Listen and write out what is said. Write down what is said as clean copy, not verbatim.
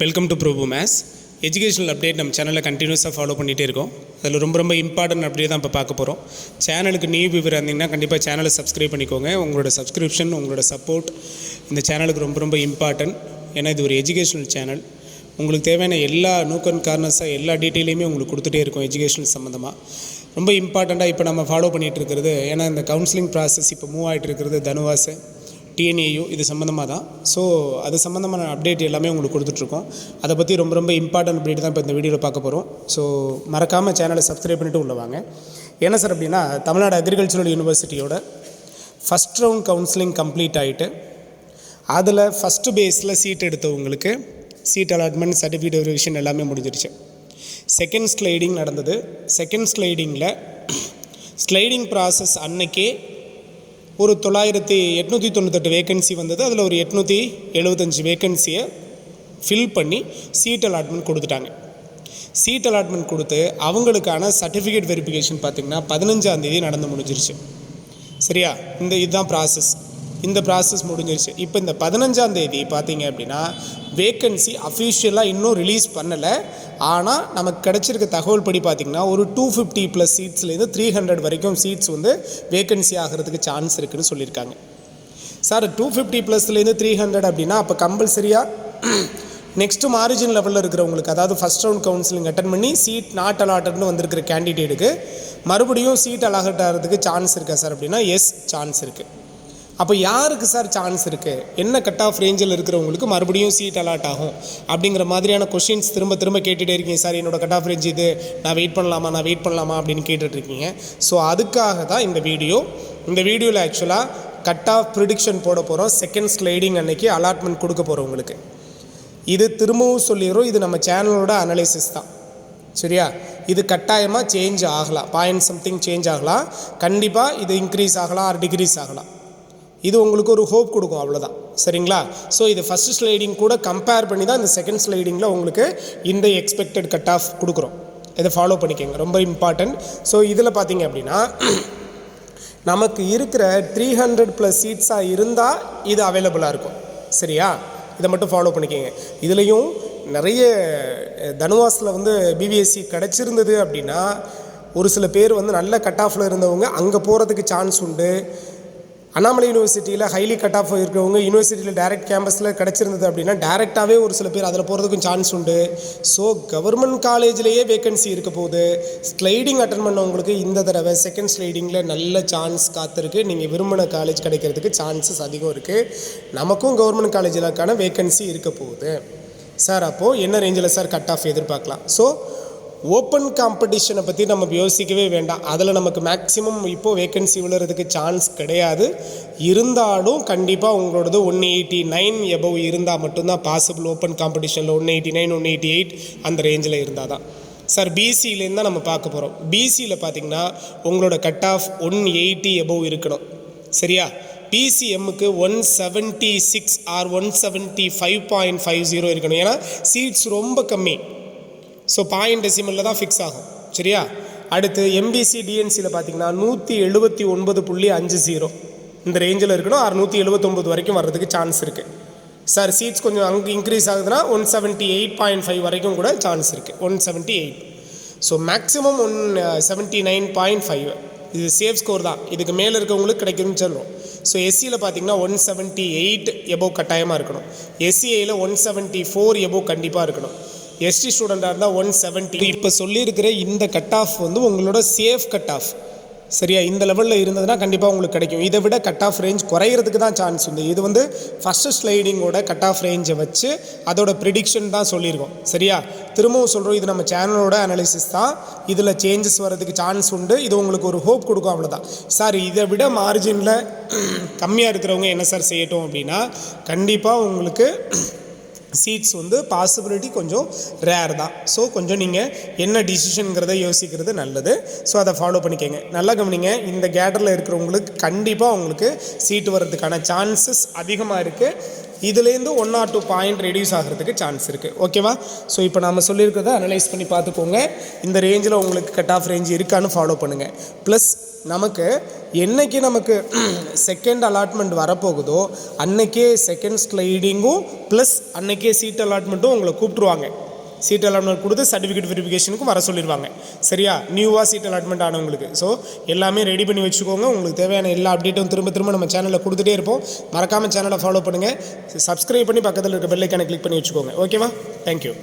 Welcome to probo maths educational update நம்ம சேனலில் கண்டினியூஸாக ஃபாலோ பண்ணிகிட்டே இருக்கோம். அதில் ரொம்ப இம்பார்ட்டன்ட் அப்டேட் தான் இப்போ பார்க்க போகிறோம். சேனலுக்கு நியூ வியூவர் இருந்தீங்கன்னா கண்டிப்பாக சேனலை சப்ஸ்கிரைப் பண்ணிக்கோங்க. உங்களோட சப்ஸ்கிரிப்ஷன், உங்களோட சப்போர்ட் இந்த சேனலுக்கு ரொம்ப இம்பார்ட்டன்ட். ஏன்னா இது ஒரு எஜுகேஷனல் சேனல். உங்களுக்கு தேவையான எல்லா நூக் அண்ட் கார்னர்ஸாக எல்லா டீட்டெயிலையுமே உங்களுக்கு கொடுத்துட்டே இருக்கும் எஜுகேஷன் சம்மந்தமாக. ரொம்ப இம்பார்ட்டண்ட்டாக இப்போ நம்ம ஃபாலோ பண்ணிகிட்டு இருக்கிறது, ஏன்னா இந்த கவுன்சிலிங் ப்ராசஸ் இப்போ மூவ் ஆகிட்டு இருக்கிறது தனுவாஸ் TNAU இது சம்மந்தமாக தான். ஸோ அது சம்மந்தமான அப்டேட் எல்லாமே உங்களுக்கு கொடுத்துட்ருக்கோம். அதை பற்றி ரொம்ப இம்பார்ட்டன்ட் அப்டேட் தான் இப்போ இந்த வீடியோவில் பார்க்க போகிறோம். ஸோ மறக்காமல் சேனலை சப்ஸ்கிரைப் பண்ணிவிட்டு உள்ள வாங்க. என்ன சார் அப்படின்னா, தமிழ்நாடு அக்ரிகல்ச்சரல் யூனிவர்சிட்டியோட ஃபஸ்ட் ரவுண்ட் கவுன்சிலிங் கம்ப்ளீட் ஆகிட்டு அதில் ஃபஸ்ட்டு பேஸில் சீட் எடுத்தவங்களுக்கு சீட் அலாட்மெண்ட், சர்டிஃபிகேட் வெரிஃபிகேஷன் எல்லாமே முடிஞ்சிருச்சு. செகண்ட் ஸ்லைடிங் நடந்தது. செகண்ட் ஸ்லைடிங்கில் ஸ்லைடிங் ப்ராசஸ் அன்னைக்கே ஒரு 898 வேக்கன்சி வந்தது. அதில் ஒரு 875 வேக்கன்சியை ஃபில் பண்ணி சீட் அலாட்மெண்ட் கொடுத்துட்டாங்க. சீட் அலாட்மெண்ட் கொடுத்து அவங்களுக்கான சர்டிஃபிகேட் வெரிஃபிகேஷன் பார்த்திங்கன்னா 15ஆம் தேதி நடந்து முடிஞ்சிருச்சு. சரியா? இதுதான் ப்ராசஸ். இந்த ப்ராசஸ் முடிஞ்சிருச்சு. இப்போ இந்த 15ஆம் தேதி பார்த்தீங்க அப்படின்னா வேக்கன்சி அஃபிஷியலாக இன்னும் ரிலீஸ் பண்ணலை. ஆனால் நமக்கு கிடச்சிருக்க தகவல் படி பார்த்திங்கன்னா ஒரு 250+ சீட்ஸ்லேருந்து 300 வரைக்கும் சீட்ஸ் வந்து வேக்கன்சி ஆகிறதுக்கு சான்ஸ் இருக்குதுன்னு சொல்லியிருக்காங்க. சார் 250+லேருந்து 300 அப்படின்னா அப்போ கம்பல்சரியாக நெக்ஸ்ட்டு மார்ஜின் லெவலில் இருக்கிறவங்களுக்கு, அதாவது ஃபஸ்ட் ரவுண்ட் கவுன்சிலிங் அட்டன் பண்ணி சீட் நாட் அலாட்டட்னு வந்திருக்கிற கேண்டிடேட்டுக்கு மறுபடியும் சீட் அலாட் ஆகிறதுக்கு சான்ஸ் இருக்கா சார் அப்படின்னா எஸ், சான்ஸ் இருக்குது. அப்போ யாருக்கு சார் சான்ஸ் இருக்குது, என்ன கட் ஆஃப் ரேஞ்சில் இருக்கிறவங்களுக்கு மறுபடியும் சீட் அலாட் ஆகும் அப்படிங்கிற மாதிரியான கொஷின்ஸ் திரும்ப கேட்டுகிட்டே இருக்கீங்க. சார் என்னோட கட் ஆஃப் ரேஞ்ச் இது, நான் வெயிட் பண்ணலாமா அப்படின்னு கேட்டுட்ருக்கீங்க. ஸோ அதுக்காக தான் இந்த வீடியோவில் ஆக்சுவலாக கட் ஆஃப் ப்ரிடிக்ஷன் போட போகிறோம். செகண்ட் ஸ்லைடிங் அன்னைக்கு அலாட்மெண்ட் கொடுக்க போகிறவங்களுக்கு. இது திரும்பவும் சொல்லிடுறோம், இது நம்ம சேனலோட அனலைசிஸ் தான். சரியா? இது கட்டாயமாக சேஞ்ச் ஆகலாம், பாயிண்ட் சம்திங் சேஞ்ச் ஆகலாம். கண்டிப்பாக இது இன்க்ரீஸ் ஆகலாம் ஆர் டிக்ரீஸ் ஆகலாம். இது உங்களுக்கு ஒரு ஹோப் கொடுக்கும், அவ்வளோதான். சரிங்களா? ஸோ இது ஃபஸ்ட்டு ஸ்லைடிங் கூட கம்பேர் பண்ணி தான் இந்த செகண்ட் ஸ்லைடிங்கில் உங்களுக்கு இந்த எக்ஸ்பெக்டட் கட் ஆஃப் கொடுக்குறோம். இதை ஃபாலோ பண்ணிக்கோங்க, ரொம்ப இம்பார்ட்டன்ட். ஸோ இதில் பார்த்தீங்க அப்படின்னா நமக்கு இருக்கிற 300+ சீட்ஸாக இருந்தால் இது அவைலபிளாக இருக்கும். சரியா? இதை மட்டும் ஃபாலோ பண்ணிக்கோங்க. இதுலேயும் நிறைய தனுவாஸில் வந்து b.sc கிடச்சிருந்தது அப்படின்னா ஒரு சில பேர் வந்து நல்ல கட் ஆஃபில் இருந்தவங்க அங்கே போகிறதுக்கு சான்ஸ் உண்டு. அண்ணாமலை யூனிவர்சிட்டியில் ஹைலி கட் ஆஃப் இருக்கிறவங்க யூனிவர்சிட்டியில் டைரக்ட் கேம்பஸில் கிடச்சிருந்தது அப்படின்னா டேரெக்டாகவே ஒரு சில பேர் அதில் போகிறதுக்கும் சான்ஸ் உண்டு. ஸோ கவர்மெண்ட் காலேஜ்லேயே வேக்கன்சி இருக்க போகுது. ஸ்லைடிங் அட்டன் பண்ணவங்களுக்கு இந்த தடவை செகண்ட் ஸ்லைடிங்கில் நல்ல சான்ஸ் காத்திருக்கு. நீங்கள் விரும்பின காலேஜ் கிடைக்கிறதுக்கு சான்சஸ் அதிகம் இருக்குது. நமக்கும் கவர்மெண்ட் காலேஜிலுக்கான வேக்கன்சி இருக்க போகுது. சார் அப்போது என்ன ரேஞ்சில் சார் கட் ஆஃப் எதிர்பார்க்கலாம்? ஸோ ஓப்பன் காம்படிஷனை பற்றி நம்ம யோசிக்கவே வேண்டாம். அதில் நமக்கு மேக்ஸிமம் இப்போது வேக்கன்சி விழுறதுக்கு சான்ஸ் கிடையாது. இருந்தாலும் கண்டிப்பாக உங்களோடது 189 எபவ் இருந்தால் மட்டும்தான் பாசிபிள். ஓப்பன் காம்படிஷனில் 189, 188 அந்த ரேஞ்சில் இருந்தால் தான். சார் பிசியிலேருந்து தான் நம்ம பார்க்க போகிறோம். பிசியில் பார்த்திங்கன்னா உங்களோட கட் ஆஃப் 180 எபவ் இருக்கணும். சரியா? பிசிஎம்முக்கு 176 ஆர் 175.50 இருக்கணும். ஏன்னா சீட்ஸ் ரொம்ப கம்மி. ஸோ பாயிண்ட் டெசிமலில் தான் ஃபிக்ஸ் ஆகும். சரியா? அடுத்து எம்பிசி டிஎன்சியில் பார்த்தீங்கன்னா 179.50 இந்த ரேஞ்சில் இருக்கணும். 679 வரைக்கும் வர்றதுக்கு சான்ஸ் இருக்குது. சார் சீட்ஸ் கொஞ்சம் அங்கே இன்க்ரீஸ் ஆகுதுன்னா 178.5 வரைக்கும் கூட சான்ஸ் இருக்குது. 178. ஸோ மேக்ஸிமம் 179.5 இது சேஃப் ஸ்கோர் தான். இதுக்கு மேலே இருக்கவங்களுக்கு கிடைக்குதுன்னு சொல்லுவோம். ஸோ எஸ்சியில் பார்த்தீங்கன்னா 178 எபோவ் கட்டாயமாக இருக்கணும். எஸ்சிஐயில் 174 எபோவ் கண்டிப்பாக இருக்கணும். எஸ்டி ஸ்டூடெண்ட்டாக இருந்தால் 170. இப்போ சொல்லியிருக்கிற இந்த கட் ஆஃப் வந்து உங்களோட சேஃப் கட் ஆஃப். சரியா? இந்த லெவலில் இருந்ததுன்னா கண்டிப்பாக உங்களுக்கு கிடைக்கும். இதை விட கட் ஆஃப் ரேஞ்ச் குறையிறதுக்கு தான் சான்ஸ் உண்டு. இது வந்து ஃபஸ்ட்டு ஸ்லைடிங்கோட கட் ஆஃப் ரேஞ்சை வச்சு அதோட ப்ரிடிக்ஷன் தான் சொல்லியிருக்கோம். சரியா? திரும்பவும் சொல்கிறோம், இது நம்ம சேனலோட அனாலிசிஸ் தான். இதில் சேஞ்சஸ் வர்றதுக்கு சான்ஸ் உண்டு. இது உங்களுக்கு ஒரு ஹோப் கொடுக்கும், அவ்வளோதான். சார் இதை விட மார்ஜினில் கம்மியாக இருக்கிறவங்க என்ன சார் செய்யட்டும் அப்படின்னா கண்டிப்பாக உங்களுக்கு சீட்ஸ் வந்து பாசிபிலிட்டி கொஞ்சம் ரேர் தான். ஸோ கொஞ்சம் நீங்கள் என்ன டிசிஷனுங்கிறத யோசிக்கிறது நல்லது. ஸோ அதை ஃபாலோ பண்ணிக்கோங்க. நல்லா கவனிங்க, இந்த கேட்டரில் இருக்கிறவங்களுக்கு கண்டிப்பாக உங்களுக்கு சீட்டு வர்றதுக்கான சான்சஸ் அதிகமாக இருக்குது. இதுலேருந்து 1 or 2 பாயிண்ட் ரெடியூஸ் ஆகிறதுக்கு சான்ஸ் இருக்குது. ஓகேவா? ஸோ இப்போ நம்ம சொல்லியிருக்கிறத அனலைஸ் பண்ணி பார்த்துக்கோங்க. இந்த ரேஞ்சில் உங்களுக்கு கட் ஆஃப் ரேஞ்ச் இருக்கான்னு ஃபாலோ பண்ணுங்கள். ப்ளஸ் நமக்கு என்றைக்கு நமக்கு செகண்ட் அலாட்மெண்ட் வரப்போகுதோ அன்றைக்கே செகண்ட் ஸ்லைடிங்கும் ப்ளஸ் அன்றைக்கே சீட் அலாட்மெண்ட்டும் உங்களை கூப்பிட்ருவாங்க. சீட் அலாட்மெண்ட் கொடுத்து சர்டிஃபிகேட் வெரிஃபிகேஷனுக்கும் வர சொல்லிடுவாங்க. சரியா? நியூவாக சீட் அலாட்மெண்ட் ஆனவங்களுக்கு. ஸோ எல்லாமே ரெடி பண்ணி வச்சுக்கோங்க. உங்களுக்கு தேவையான எல்லா அப்டேட்டும் திரும்ப நம்ம சேனலில் கொடுத்துட்டே இருப்போம். மறக்காமல் சேனலை ஃபாலோ பண்ணுங்கள். சப்ஸ்கிரைப் பண்ணி பக்கத்தில் இருக்க பெல் ஐக்கானை கிளிக் பண்ணி வச்சுக்கோங்க. ஓகேவா? தேங்க்யூ.